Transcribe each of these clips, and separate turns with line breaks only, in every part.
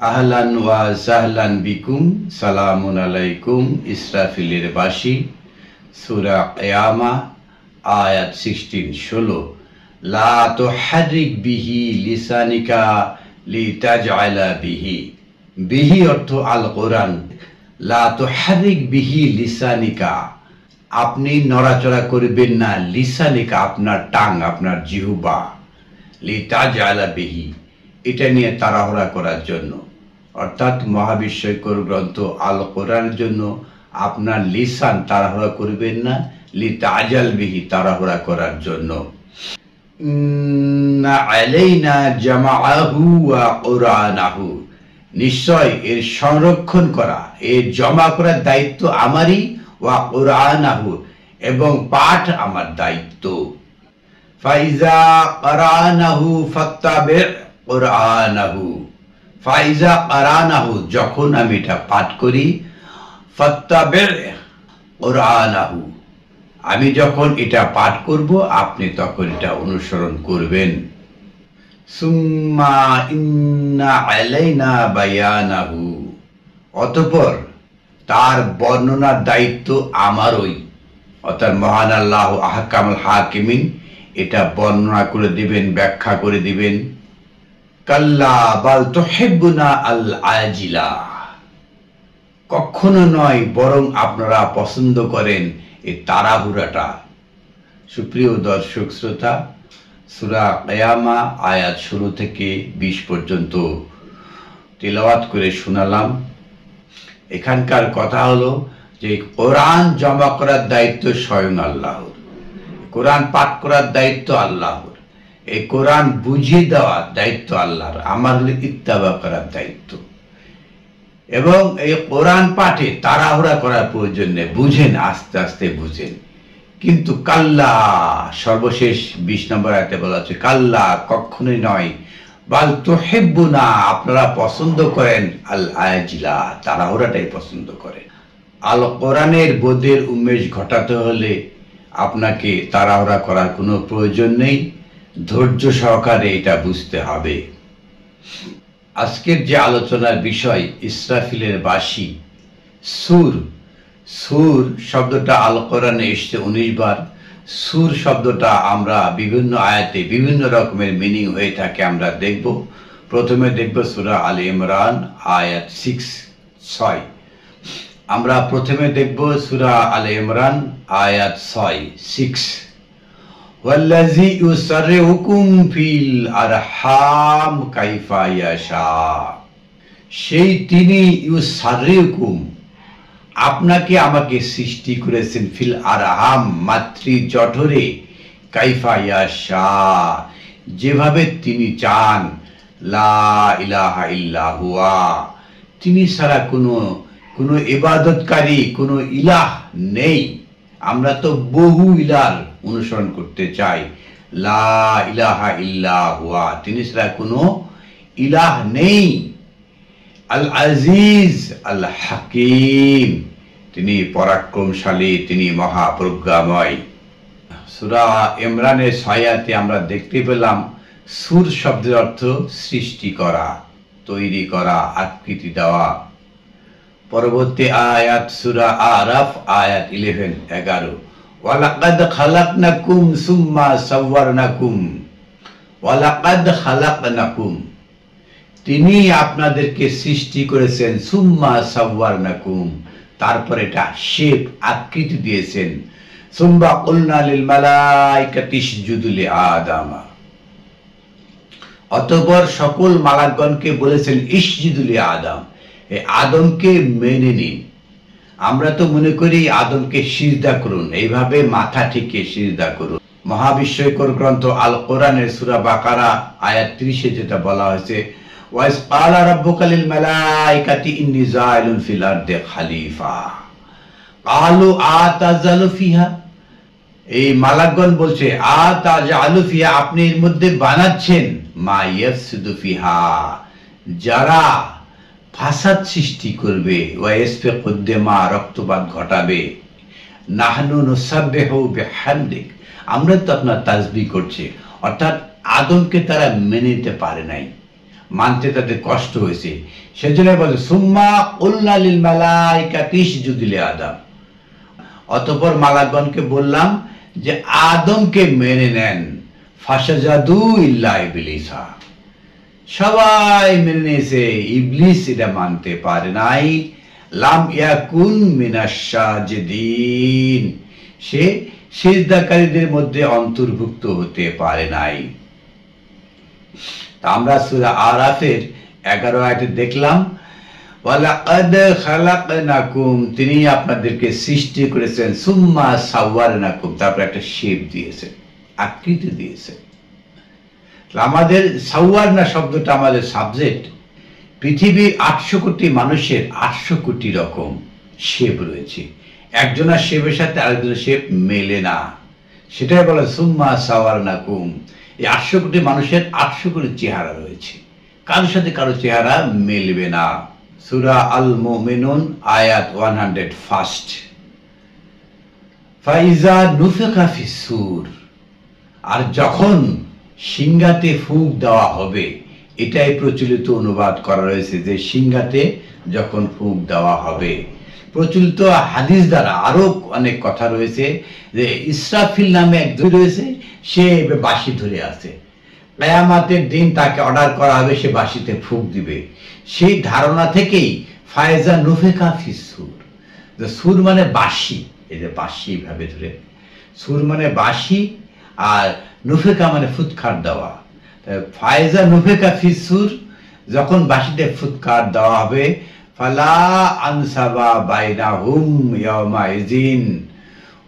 আহলান ওয়া সাহলান বিকুম, সালামুন আলাইকুম। ইসরাফিলের বাসী, সূরা কিয়ামা, আয়াত 16 লা তুহাররিক বিহি লিসানিকা লিতাজআলা বিহি। বিহি অর্থ আল কোরআন। লা তুহাররিক বিহি লিসানিকা, আপনি নড়াচড়া করবেন না, লিসানিকা আপনার টাং, আপনার জিহ্বা, লিতাজআলা বিহি এটা নিয়ে তাড়াহুড়া করার জন্য। অর্থাৎ মহাবিস্ময়কর গ্রন্থ আল কোরআনের জন্য আপনার লিসান তাড়াহুড়া করবেন না, লিতাজাল বিহি তাড়াহুড়া করার জন্য। ইন্না আলাইনা জামাআহু ওয়া কুরআনাহু, নিশ্চয় এর সংরক্ষণ করা, এর জমা করার দায়িত্ব আমারই, ওয়া কুরআনাহু এবং পাঠ আমার দায়িত্ব। ফাইজা কারানাহু ফাত্তাবি' কুরআনাহু, ফাইজা কারানাহু যখন আমি এটা পাঠ করি, ফাত্তাবি' কুরআনাহু আমি যখন এটা পাঠ করব আপনি তখন এটা অনুসরণ করবেন। সুম্মা ইন্না আলাইনা বায়ানাহু, অতঃপর তার বর্ণনার দায়িত্ব আমারই, অর্থাৎ মহান আল্লাহ আহকামুল হাকিমিন এটা বর্ণনা করে দিবেন, ব্যাখ্যা করে দিবেন। কাল্লা বাল তুহিব্বুনা আল আজিলা, কখনো নয়, বরং আপনারা পছন্দ করেন এই তাড়াহুড়াটা। সুপ্রিয় দর্শক শ্রোতা, সূরা কিয়ামা আয়াত 16 থেকে 20 পর্যন্ত তিলাওয়াত করে শোনালাম। এখানকার কথা হলো যে কোরআন জমা করার দায়িত্ব স্বয়ং আল্লাহর, কোরআন পাঠ করার দায়িত্ব আল্লাহর, এই কোরআন বুঝিয়ে দেওয়ার দায়িত্ব আল্লাহর, আমার হলো ইত্তেবা করার দায়িত্ব। এবং এই কোরআন পাঠে তাড়াহুড়া করার প্রয়োজন নেই, বুঝেন, আস্তে আস্তে বুঝেন। কিন্তু কাল্লা, সর্বশেষ 20 নম্বর আয়াতে বলা হচ্ছে কাল্লা কখনোই নয়, বাল তুহিব্বুনা আপনারা পছন্দ করেন আল আজিলা তাড়াহুড়াটাই পছন্দ করেন। আল কোরআনের বোধের উন্মেষ ঘটাতে হলে আপনাকে তাড়াহুড়া করার কোনো প্রয়োজন নেই, ধৈর্য সহকারে এটা বুঝতে হবে। আজকের যে আলোচনার বিষয় ইসরাফিলের বাসী, সুর। সুর শব্দটা আল কোরআনে এসেছে 19 বার। সুর শব্দটা আমরা বিভিন্ন আয়াতে বিভিন্ন রকমের মিনিং হয়ে থাকে, আমরা দেখব। প্রথমে দেখব সূরা আলে ইমরান আয়াত 6। আমরা প্রথমে দেখব সূরা আলে ইমরান আয়াত 6। ওয়াল্লাযী ইউসাররিউকুম ফিল আরহাম কাইফা ইয়াশা, সেই তিনি ইউসাররিউকুম আপনাকে আমাকে সৃষ্টি করেছেন, ফিল আরহাম মাতৃ জঠরে, কাইফা ইয়াশা যেভাবে তিনি চান, লা ইলাহা ইল্লা হুয়া তিনি ছাড়া কোনো ইবাদতকারী কোনো ইলাহ নেই। আমরা তো বহু ইলাহর অনুসরণ করতে চাই, লা ইলাহা ইল্লা হুয়া তিনি ছাড়া কোনো ইলাহ নেই। আল আজিজ আল হাকিম তিনি পরাক্রমশালী, তিনি মহাপ্রজ্ঞাময়। সূরা ইমরানের 6 আয়াতে আমরা দেখতে পেলাম সুর শব্দের অর্থ সৃষ্টি করা, তৈরি করা, আকৃতি দেওয়া। পরবর্তী আয়াত সূরা আরাফ আয়াত 11 ওয়ালাকাদ খালাকনাকুম সুম্মা সাওয়ারনাকুম, ওয়ালাকাদ খালাকনাকুম তিনি আপনাদেরকে সৃষ্টি করেছেন, সুম্মা সাওয়ারনাকুম তারপর এটা শেপ আকৃতি দিয়েছেন, সুম্মা কুলনা লিল মালাইকাতি ইসজুদু লি আদম অতঃপর সকল মালাকগণকে বলেছেন ইসজুদু লি আদম, এই আদমকে মেনে নিন। আমরা তো মনে করি আদমকে সিজদা করুন, এইভাবে মাথা ঠেকে সিজদা করুন। মহাবিস্ময়কর গ্রন্থ আল কোরআনের সূরা বাকারা আয়াত 30 যেটা বলা হয়েছে, ওয়াইস ক্বালা রাব্বুকা লিল মালাইকাতি ইন্নী জাইলুন ফিল আরদি খলিফা ক্বালু আতাজালু ফিহা, এই মালাকগণ বলছে আতাজালু ফিহা আপনি এর মধ্যে বানাচ্ছেন, মা ইয়াফসুদু ফিহা যারা ফাসাদ সৃষ্টি করবে, ওয়াইসফিকু দিমা রক্তপাত ঘটাবে, নাহনু নুসাব্বিহু বিহামদিক আমরা তো আপনার তাসবিহ করছি। অর্থাৎ আদমকে তারা মেনে নিতে পারে নাই, মানতে তাদের কষ্ট হয়েছে। সেজন্য বলে সুম্মা কুলনা লিল মালাইকাতি ইসজুদু লিআদম, অতঃপর মালাকগণকে বললাম যে আদমকে মেনে নেন। ফাসাজাদু ইল্লা ইবলিসা, সবাই মেনে নিয়েছে, ইবলিস এটা মানতে পারে নাই। লাম ইয়াকুন মিনাশ সাজিদিন, সে সিজদাকারীদের মধ্যে অন্তর্ভুক্ত হতে পারে নাই। আমরা সূরা আরাফের 11 আয়াতে দেখলাম ওয়ালাকাদ খালাকনাকুম, তিনি আপনাদেরকে সৃষ্টি করেছেন, সুম্মা সাওয়ারনাকুম, তারপর একটা শেপ দিয়েছেন, আকৃতি দিয়েছেন। আমাদের সাওয়ারনা শব্দটা আমাদের সাবজেক্ট। পৃথিবীর 800 কোটি মানুষের 800 কোটি রকম শেপ রয়েছে, একজনের শেপের সাথে আরেকজনের শেপ মেলে না, সেটাই বলে সুম্মা সাওয়ারনাকুম। এই 800 কোটি মানুষের 800 কোটি চেহারা রয়েছে, কারোর সাথে কারো চেহারা মেলবে না। সূরা আল মুমিনুন আয়াত 101। ফাইজা নুফিখা ফিস সূর, আর যখন সিংহাতে ফুঁক দেওয়া হবে, এটাই প্রচলিত অনুবাদ করা রয়েছে যে সিংহাতে যখন ফুঁক দেওয়া হবে। প্রচলিত হাদিস দ্বারা আরো অনেক কথা রয়েছে যে ইসরাফিল নামে একজন রয়েছে, সে বাঁশি ধরে আছে, কিয়ামতের দিন তাকে অর্ডার করা হবে সে বাঁশিতে ফুঁক দিবে। সেই ধারণা থেকেই ফায়জা নুফিখা ফিস সূর, সুর মানে বাঁশি, এই যে বাঁশি ভাবে ধরে, সুর মানে বাঁশি আর নুফিখা মানে ফুৎকার দেওয়া। ফায়জা নুফিখা ফিস সূর, যখন বাঁশিতে ফুৎকার দেওয়া হবে, ফালা আনসাবা বাইনাহুম ইয়াউমাইযিন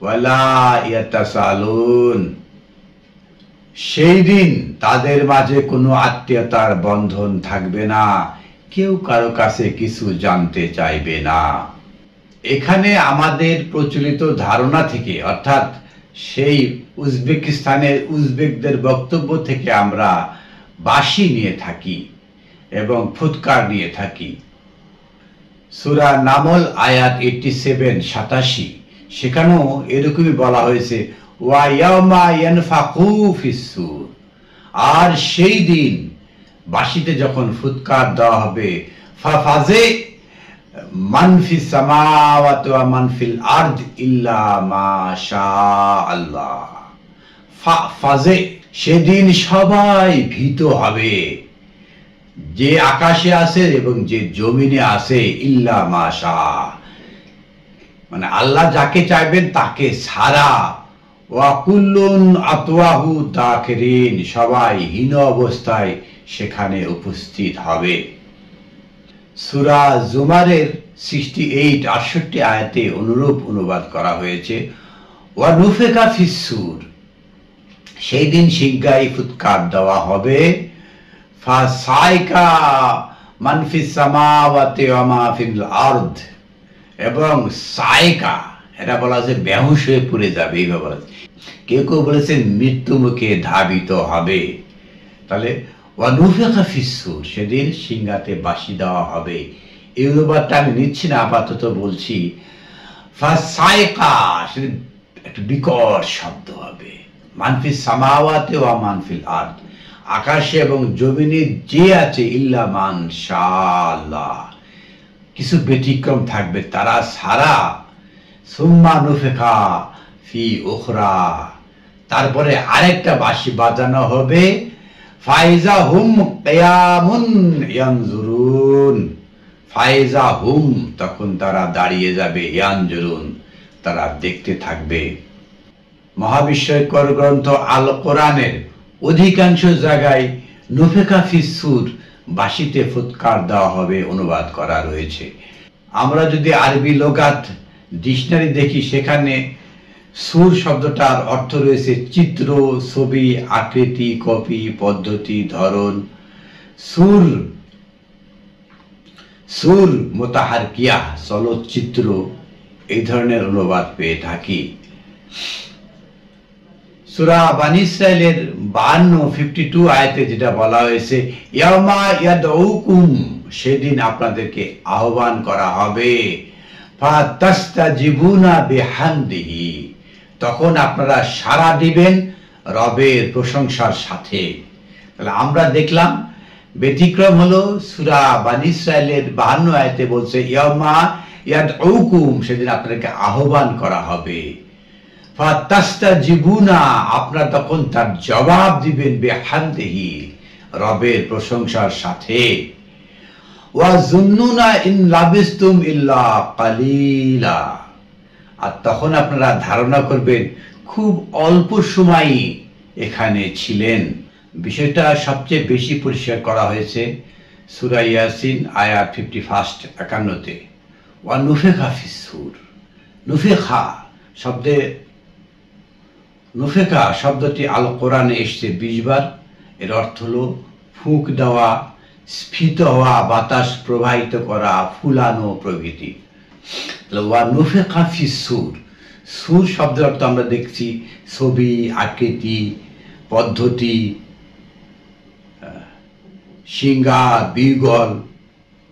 ওয়ালা ইয়াতাসালুন, সেই দিন তাদের মাঝে কোনো আত্মীয়তার বন্ধন থাকবে না, কেউ কারো কাছে কিছু জানতে চাইবে না। এখানে আমাদের প্রচলিত ধারণা থেকে, অর্থাৎ সেই উজবেকিস্তানের উজবেকদের বক্তব্য থেকে আমরা বাঁশি নিয়ে থাকি এবং ফুৎকার নিয়ে থাকি। সূরা নামল আয়াত 87 87, সেখানেও এরকমই বলা হয়েছে ওয়া ইয়াউমা ইয়ানফাখু ফিস সূর, আর সেই দিন বাঁশিতে যখন ফুৎকার দেওয়া হবে, ফাফাজে মান ফিস সামাওয়াতি ওয়া মান ফিল আরদ ইল্লা মা শা আল্লাহ। ফাফাজে, সেদিন সবাই ভীত হবে, যে আকাশে আছে এবং যে জমিনে আছে, ইল্লা মা শা, মানে আল্লাহ যাকে চাইবেন তাকে ছাড়া, ওয়া কুল্লুন আতওয়াহু দাখিরিন, সবাই হীন অবস্থায় সেখানে উপস্থিত হবে। সূরা জুমারের 68 68 আয়াতে অনুরূপ অনুবাদ করা হয়েছে ওয়া নুফিখা ফিস সূর, সেই দিন সিংহায় ফুৎকার দেওয়া হবে, ফাসাইকা মান ফিস সামাওয়াতি ওয়া মা ফিল আরদ, এবং সাইকা এটা বলা আছে বেহুশ হয়ে পড়ে যাবে, এইভাবে বলা আছে। কেউ কেউ বলেছেন মৃত্যু মুখে ধাবিত হবে। তাহলে ওয়া নুফিখা ফিস সূর, সেদিন সিংহাতে বাঁশি দেওয়া হবে। এই অনুবাদটা আমি নিচ্ছি না, আপাতত বলছি। ফাসাইকা, সেদিন একটা বিকট শব্দ হবে। মানফিস সামাওয়াতি ওয়া মানফিল আরদ, আকাশে এবং জমিনে যে আছে, ইল্লা মান শা আল্লাহ, কিছু ব্যতিক্রম থাকবে, তারা ছাড়া। সুম্মা নুফিখা ফি উখরা, তারপরে আরেকটা বাঁশি বাজানো হবে, ফাইজা হুম কিয়ামুন ইয়ানজুরুন, ফাইজা হুম, তখন তারা দাঁড়িয়ে যাবে, ইয়ানজুরুন, তারা দেখতে থাকবে। মহাবিস্ময়কর গ্রন্থ আল কোরআনের অধিকাংশ জায়গায় নুফিখা ফিস সূর, বাঁশিতে ফুৎকার দেওয়া হবে অনুবাদ করা রয়েছে। আমরা যদি আরবি লোগাত ডিকশনারি দেখি, সেখানে সুর শব্দটার অর্থ রয়েছে চিত্র, ছবি, আকৃতি, কপি, পদ্ধতি, ধরন। সুর সুর মুতাহারকিয়া, চলচ্চিত্র, এই ধরনের অনুবাদ পেয়ে থাকি। সূরা বানী ইসরাঈলের 52 আয়াতে যেটা বলা হয়েছে, ইয়াউমা ইয়াদউকুম, সেদিন আপনাদেরকে আহ্বান করা হবে, ফাতাস্তাজিবুনা বিহামদিহি, তখন আপনারা সাড়া দিবেন রবের প্রশংসার সাথে। তাহলে আমরা দেখলাম ব্যতিক্রম হলো সূরা বানী ইসরাইলের 52 আয়াতে বলছে ইয়াউমা ইয়াদউকুম, সেদিন আপনাকে আহ্বান করা হবে, ফাতাস্তাজিবুনা, আপনারা তখন তার জবাব দিবেন বিহামদিহি, রবের প্রশংসার সাথে, ওয়া যুন্নুনা ইন লাবিস্তুম ইল্লা কালিলা, আর তখন আপনারা ধারণা করবেন খুব অল্প সময়ই এখানে ছিলেন। বিষয়টা সবচেয়ে বেশি পরিষ্কার করা হয়েছে সূরা ইয়াসিন আয়াত 51-তে। ওয়া নুফিখা ফিস সূর, নুফিখা শব্দটি আল কোরআনে এসেছে 20 বার। এর অর্থ হলো ফুঁক দেওয়া, স্ফীত হওয়া, বাতাস প্রবাহিত করা, ফুলানো প্রভৃতি। ওয়া নুফিখা ফিস সূর, সূর শব্দের অর্থ আমরা দেখছি ছবি, আকৃতি, পদ্ধতি, সিংহা, বিগল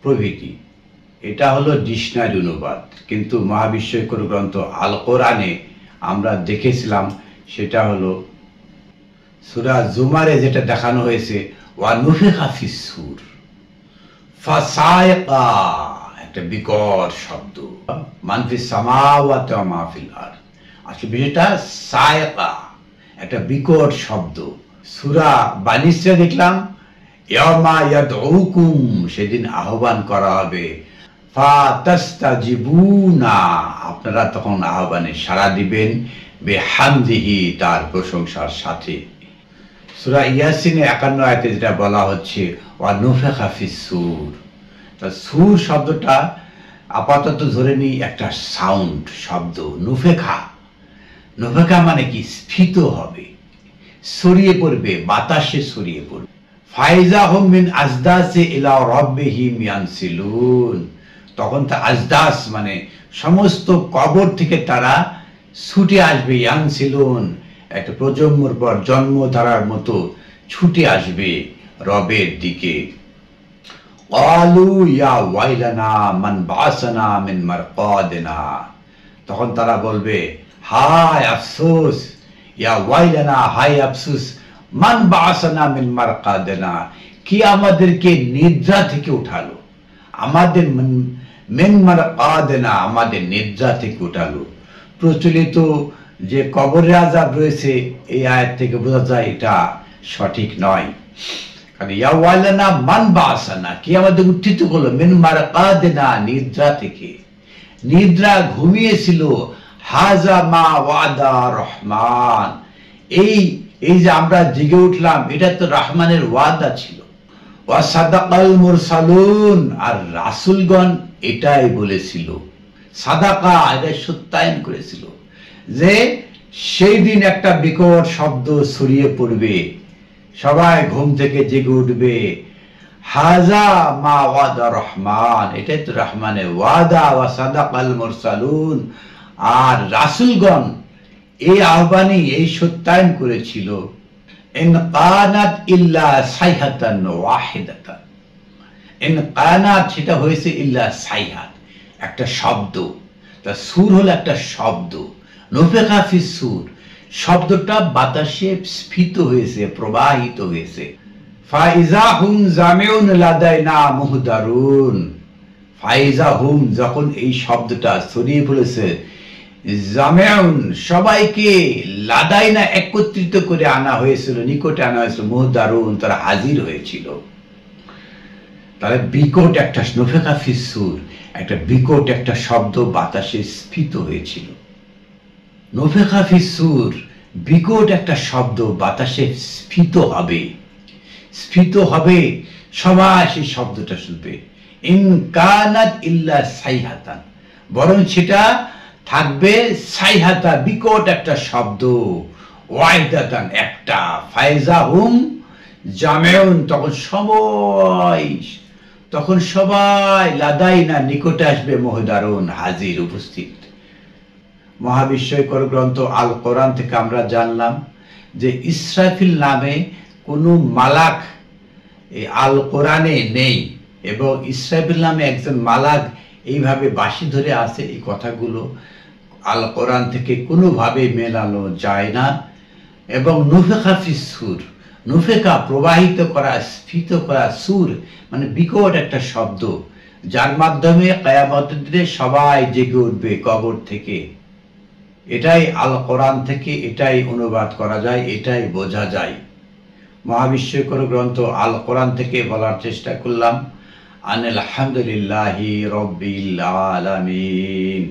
প্রভৃতি। এটা হলো ডিকশনারি অনুবাদ, কিন্তু মহাবিস্ময়কর গ্রন্থ আল কোরআনে আমরা দেখেছিলাম সেটা হলো সূরা জুমারে যেটা দেখানো হয়েছে ওয়া নুফিখা ফিস সূর ফাসায়কা, একটা বিকট শব্দ, মান ফিস সামাওয়াতি ওয়া মা ফিল আরদ। আসলে বিষয়টা সায়কা, একটা বিকট শব্দ। সূরা বানী ইসরাইল দেখলাম ইয়াউমা ইয়াদউকুম, সেদিন আহ্বান করা হবে, ফাতাস্তাজিবুনা, আপনারা তখন আহ্বানে সাড়া দিবেন, বিহামদিহি, তার প্রশংসার সাথে। সূরা ইয়াসিনে 51 আয়াতে যেটা বলা হচ্ছে ওয়া নুফিখা ফিস সূর, তা সূর শব্দটা আপাতত ধরে নিই একটা সাউন্ড শব্দ। নুফিখা মানে কি? স্ফীত হবে, ছড়িয়ে পড়বে, বাতাসে ছড়িয়ে পড়বে। ফাইজাহুম মিন আজদাসি ইলা রাব্বিহিম ইয়ানসিলুন, তখন তা আজদাস মানে সমস্ত কবর থেকে তারা ছুটে আসবে। ইয়ানসিলুন, একটা প্রজন্মর পর জন্ম ধারার মতো ছুটে আসবে রবের দিকে। ক্বালু ইয়া ওয়াইলানা মান বাসানা মিন মারকাদিনা, তখন তারা বলবে হায় আফসোস, ইয়া ওয়াইলানা, হায় আফসোস, মান বাসানা মিন মারকাদিনা, কি আমাদেরকে নিদ্রা থেকে উঠালো, আমাদের মিন মারকাদিনা, আমাদের নিদ্রা থেকে উঠালো। প্রচলিত যে কবরের আযাব রয়েছে এই আয়াত থেকে বোঝা যায় এটা সঠিক নয়। কারণ ইয়া ওয়াইলানা মান বাসানা, কি আমাদের উত্থিত করলো, মিন মারকাদিনা, নিদ্রা থেকে। নিদ্রা ঘুমিয়েছিল, হাজা মা ওয়াদা রহমান, এই যে আমরা জেগে উঠলাম এটা তো রহমানের ওয়াদা ছিল। ওয়া সাদাকাল মুরসালুন, আর রাসূলগণ এটাই বলেছিল, সাদাকা, এটা সত্যায়ন করেছিল যে সেই দিন একটা বিকট শব্দ ছড়িয়ে পড়বে, সবাই ঘুম থেকে জেগে উঠবে। হাজা মা ওয়াদা রহমান, এটাই তো রহমানের ওয়াদা। ওয়া সাদাকাল মুরসালুন, আর রাসূলগণ এই আহ্বানই, এই সত্যায়ন করেছিল। ইন কানাত ইল্লা সাইহাতান ওয়াহিদাতান, ইন কানাত সেটা হয়েছে ইল্লা সাইহাত, একটা শব্দ। তা সূর হলো একটা শব্দ। নুফিখা ফিস সূর শব্দটা বাতাসে স্ফীত হয়েছে, প্রবাহিত হয়েছে। ফাইজা হুম জামিউন লাদাইনা মুহদারুন, ফাইজা হুম, যখন এই শব্দটা ছড়িয়ে পড়েছে, জামিউন, সবাইকে, লাদাইনা, একত্রিত করে আনা হয়েছিল, নিকটে আনা হয়েছিল, মুহদারুন, তারা হাজির হয়েছিল। তাহলে বিকট একটা নুফিখা ফিস সূর, একটা বিকট একটা শব্দ বাতাসে স্ফীত হয়েছিল। নুফিখা ফিস সূর, বিকট একটা শব্দ বাতাসে স্ফীত হবে, স্ফীত হবে, সবাই সেই শব্দটা শুনবে। ইন কানাত ইল্লা সাইহাতান, বরং সেটা থাকবে সাইহাতা, বিকট একটা শব্দ, ওয়াহিদাতান, একটা। ফাইজা হুম জামিউন, তখন সবাই লাদাইনা, নিকটে আসবে, মুহদারুন, হাজির, উপস্থিত। মহাবিস্ময়কর গ্রন্থ আল কোরআন থেকে আমরা জানলাম যে ইসরাফিল নামে কোনো মালাক এই আল কোরআনে নেই, এবং ইসরাফিল নামে একজন মালাক এইভাবে বাঁশি ধরে আছে, এই কথাগুলো আল কোরআন থেকে কোনোভাবে মেলানো যায় না। এবং নুফিখা ফিস সূর, নুফেকা প্রবাহিত করা, স্ফীত করা, সুর মানে বিকট একটা শব্দ, যার মাধ্যমে কিয়ামতের দিনে সবাই জেগে উঠবে কবর থেকে। এটাই আল কোরআন থেকে এটাই অনুবাদ করা যায়, এটাই বোঝা যায়। মহাবিশ্বকর গ্রন্থ আল কোরআন থেকে বলার চেষ্টা করলাম, আলহামদুলিল্লাহি রব্বিল আলামিন।